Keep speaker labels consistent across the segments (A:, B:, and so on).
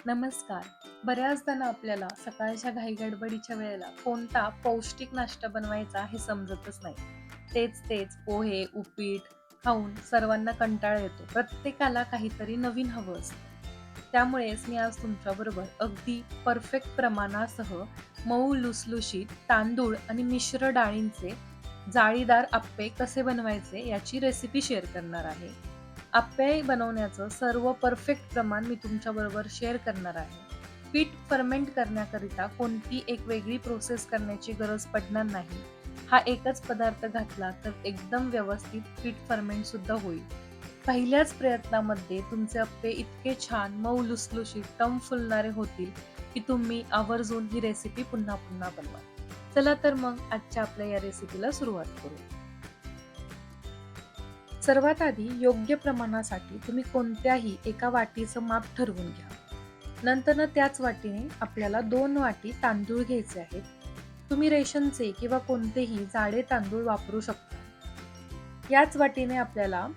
A: नमस्कार. बऱ्याचदा ना आपल्याला सकाळच्या घाईगडबडीच्या वेळेला कोणता पौष्टिक नाश्ता बनवायचा हे समजतच नाही. तेच पोहे, उपीट खाऊन सर्वांना कंटाळा येतो. प्रत्येकाला काहीतरी नवीन हवं असतं. त्यामुळेच मी आज तुमच्याबरोबर अगदी परफेक्ट प्रमाणासह मऊ लुसलुशीत तांदूळ आणि मिश्र डाळींचे जाळीदार अप्पे कसे बनवायचे याची रेसिपी शेअर करणार आहे. अप्पे बनवण्याचं सर्व परफेक्ट प्रमाण मी तुमच्याबरोबर शेअर करणार आहे. पीठ फर्मेंट करण्याकरिता कोणती एक वेगळी प्रोसेस करण्याची गरज पडणार नाही. हा एकच पदार्थ घातला तर एकदम व्यवस्थित पीठ फर्मेंट सुद्धा होईल. पहिल्याच प्रयत्नामध्ये तुमचे अप्पे इतके छान मऊ लुसलुशीत टम फुलणारे होतील की तुम्ही आवर्जून ही रेसिपी पुन्हा पुन्हा बनवा. चला तर मग आजच्या आपल्या या रेसिपीला सुरुवात करू. सर्वात आधी योग्य प्रमाणासाठी तुम्ही कोणत्याही एका वाटीचं माप ठरवून घ्या. नंतर त्याच वाटीने आपल्याला 2 वाटी तांदूळ घ्यायचे आहेत. तुम्ही रेशनचे किंवा कोणतेही जाडे तांदूळ वापरू शकता. याच वाटीने आपल्याला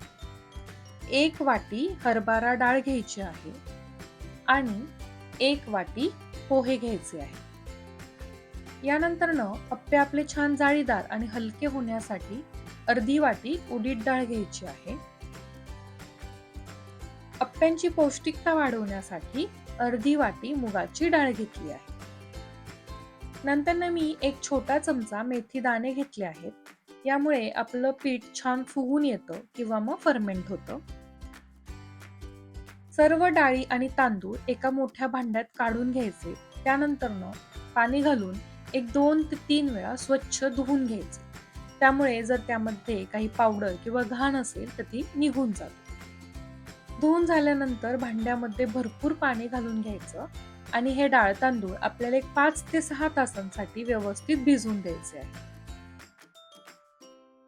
A: 1 वाटी हरभरा डाळ घ्यायची आहे आणि 1 वाटी पोहे घ्यायचे आहे. यानंतरनं अप्पे आपले छान जाळीदार आणि हलके होण्यासाठी अर्धी वाटी उडीद डाळ घ्यायची आहे. अप्प्यांची पौष्टिकता वाढवण्यासाठी अर्धी वाटी मुगाची डाळ घेतली आहे. नंतर मी एक छोटा चमचा मेथी दाणे घेतले आहेत. यामुळे आपलं पीठ छान फुगून येतं किंवा मग फर्मेंट होतं. सर्व डाळी आणि तांदूळ एका मोठ्या भांड्यात काढून घ्यायचे. त्यानंतरनं पाणी घालून एक 2 ते 3 वेळा स्वच्छ धुवून घ्यायचे. त्यामुळे जर त्यामध्ये काही पावडर किंवा घाण असेल तर ती निघून जाते. धुवून झाल्यानंतर भांड्यामध्ये भरपूर पाणी घालून घ्यायचं आणि हे डाळ तांदूळ आपल्याला एक 5 ते 6 तासांसाठी व्यवस्थित भिजवून द्यायचे आहे.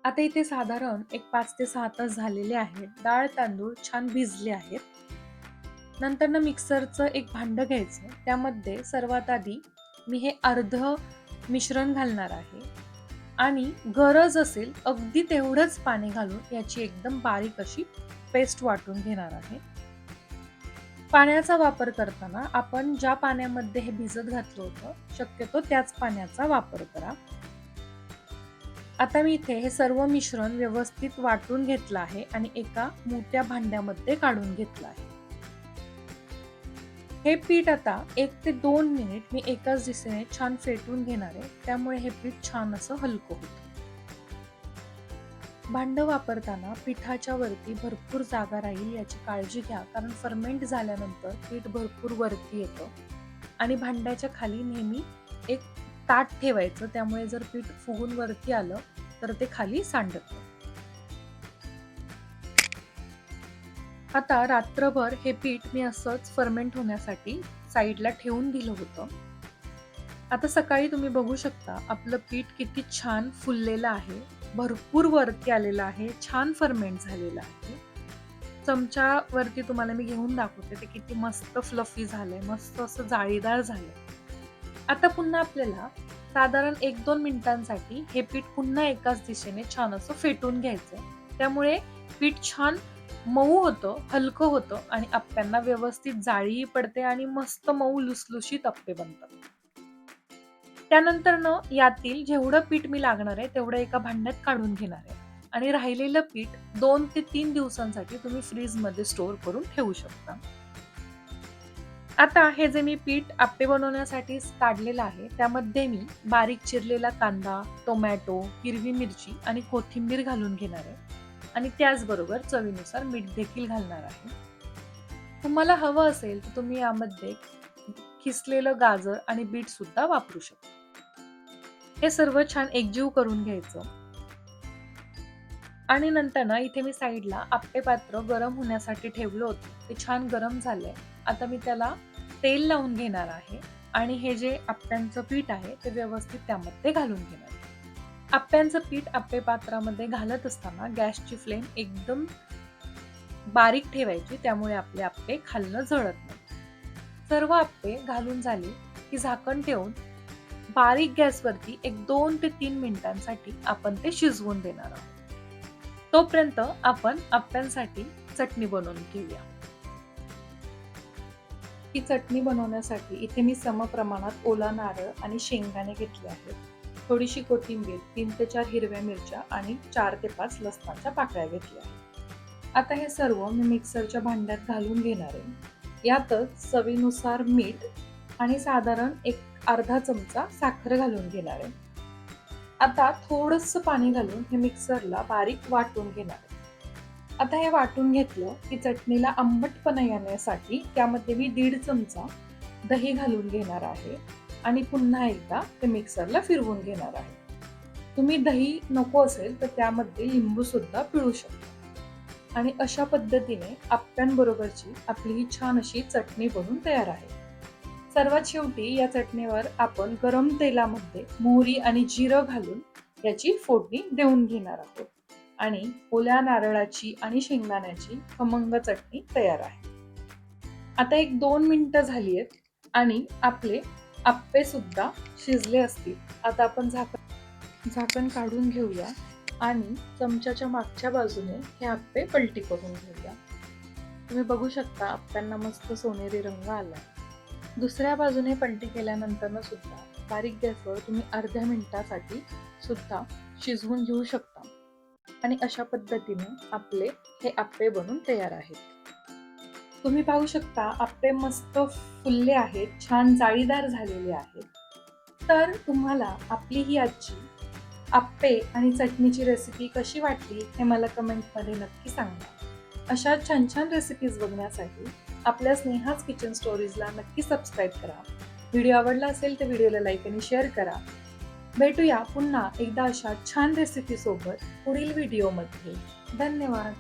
A: आता इथे साधारण एक 5 ते 6 तास झालेले आहेत. डाळ तांदूळ छान भिजले आहेत. नंतर मिक्सरचं एक भांडं घ्यायचं. त्यामध्ये सर्वात आधी मी हे अर्ध मिश्रण घालणार आहे आणि गरज असेल अगदी तेवढंच पाणी घालून याची एकदम बारीक अशी पेस्ट वाटून घेणार आहे. पाण्याचा वापर करताना आपण ज्या पाण्यामध्ये हे भिजत घातलं होतं शक्यतो त्याच पाण्याचा वापर करा. आता मी इथे हे सर्व मिश्रण व्यवस्थित वाटून घेतलं आहे आणि एका मोठ्या भांड्यामध्ये काढून घेतलं आहे. हे पीठ आता 1 ते 2 मिनिट मी एकाच दिशेने छान फेटून घेणार आहे. त्यामुळे हे पीठ छान असं हलकं होतं. भांडं वापरताना पिठाच्या वरती भरपूर जागा राहील याची काळजी घ्या, कारण फर्मेंट झाल्यानंतर पीठ भरपूर वरती येतं आणि भांड्याच्या खाली नेहमी एक ताट ठेवायचं. त्यामुळे जर पीठ फुगून वरती आलं तर ते खाली सांडत नाही. आता रात्रभर हे पीठ मी असंच फर्मेंट होण्यासाठी साईडला ठेवून दिलं होतं. आता सकाळी तुम्ही बघू शकता आपलं पीठ किती छान फुललेलं आहे, भरपूर वरती आलेलं आहे, छान फर्मेंट झालेलं आहे. चमच्यावरती तुम्हाला मी घेऊन दाखवते ते किती मस्त फ्लफी झालंय, मस्त असं जाळीदार झालंय. आता पुन्हा आपल्याला साधारण 1-2 मिनिटांसाठी हे पीठ पुन्हा एकाच दिशेने छान असं फेटून घ्यायचं. त्यामुळे पीठ छान मऊ होतं, हलकं होतं आणि अप्प्यांना व्यवस्थित जाळीही पडते आणि मस्त मऊ लुसलुशीत अप्पे बनतात. त्यानंतर यातील जेवढं पीठ मी लागणार आहे तेवढं एका भांड्यात काढून घेणार आहे आणि राहिलेलं पीठ 2 ते 3 दिवसांसाठी तुम्ही फ्रीजमध्ये स्टोअर करून ठेवू शकता. आता हे जे मी पीठ अप्पे बनवण्यासाठी काढलेलं आहे त्यामध्ये मी बारीक चिरलेला कांदा, टोमॅटो, हिरवी मिरची आणि कोथिंबीर घालून घेणार आहे आणि त्याचबरोबर चवीनुसार मीठ देखील घालणार आहे. तुम्हाला हवं असेल तर तुम्ही यामध्ये किसलेलं गाजर आणि बीट सुद्धा वापरू शकता. हे सर्व छान एकजीव करून घ्यायचं आणि नंतर इथे मी साईडला अप्पे पात्र गरम होण्यासाठी ठेवलं होतं. ते छान गरम झालंय. आता मी त्याला तेल लावून घेणार आहे आणि हे जे अप्प्यांचं पीठ आहे ते व्यवस्थित त्यामध्ये घालून घेणार आहे. अप्प्यांचं पीठ अप्पे पात्रामध्ये घालत असताना गॅसची फ्लेम एकदम बारीक ठेवायची, त्यामुळे आपले अप्पे खालनं जळत नाही. सर्व अप्पे घालून झाले की झाकण ठेवून बारीक गॅसवरती एक 2 ते 3 मिनिटांसाठी आपण ते शिजवून देणार आहोत. तोपर्यंत आपण अप्प्यांसाठी चटणी बनवून घेऊया. ही चटणी बनवण्यासाठी इथे मी समप्रमाणात ओला नारळ आणि शेंगदाणे घेतले आहेत. थोडीशी कोथिंबीर, 3 ते 4 हिरव्या मिरच्या आणि 4 ते 5 लसणाच्या पाकळ्या घेतल्या आहेत. आता हे सर्व मी मिक्सरच्या भांड्यात घालून घेणार आहे. यातच चवीनुसार मीठ आणि साधारण एक अर्धा चमचा साखर घालून घेणार आहे. आता थोडंसं पाणी घालून हे मिक्सरला बारीक वाटून घेणार आहे. आता हे वाटून घेतलं की चटणीला आंबटपणा येण्यासाठी त्यामध्ये मी 1.5 चमचा दही घालून घेणार आहे आणि पुन्हा एकदा ते मिक्सरला फिरवून घेणार आहे. तुम्ही दही नको असेल तर त्यामध्ये लिंबू सुद्धा पिळू शकता आणि अशा पद्धतीने आप्प्यांबरोबरची आपली ही छान अशी चटणी बनून तयार आहे. सर्वात शेवटी या चटणीवर आपण गरम तेलामध्ये मोहरी आणि जिरं घालून याची फोडणी देऊन घेणार आहोत आणि ओल्या नारळाची आणि शेंगदाण्याची खमंग चटणी तयार आहे. आता 1-2 मिनिटं झाली आहेत आणि आपले आप्पे सुद्धा शिजले असतील. आता आपण झाकण काढून घेऊया आणि चमच्याच्या मागच्या बाजूने हे आप्पे पलटी करून घेऊया. तुम्ही बघू शकता आप्प्यांना मस्त सोनेरी रंग आला. दुसऱ्या बाजूने पलटी केल्यानंतर सुद्धा बारीक गॅसवर तुम्ही अर्ध्या मिनिटासाठी सुद्धा शिजवून घेऊ शकता आणि अशा पद्धतीने आपले हे आप्पे बनून तयार आहेत. तुम्ही पाहू शकता आप्पे मस्त फुलले आहेत, छान जाळीदार झालेले आहेत. तर तुम्हाला आपली ही आजची आप्पे आणि चटणीची रेसिपी कशी वाटली हे मला कमेंटमध्ये नक्की सांगा. अशा छान छान रेसिपीज बघण्यासाठी आपल्या स्नेहाज किचन स्टोरीजला नक्की सबस्क्राईब करा. व्हिडिओ आवडला असेल तर व्हिडिओला लाईक आणि शेअर करा. भेटूया पुन्हा एकदा अशा छान रेसिपी सोबत पुढील व्हिडिओमध्ये. धन्यवाद.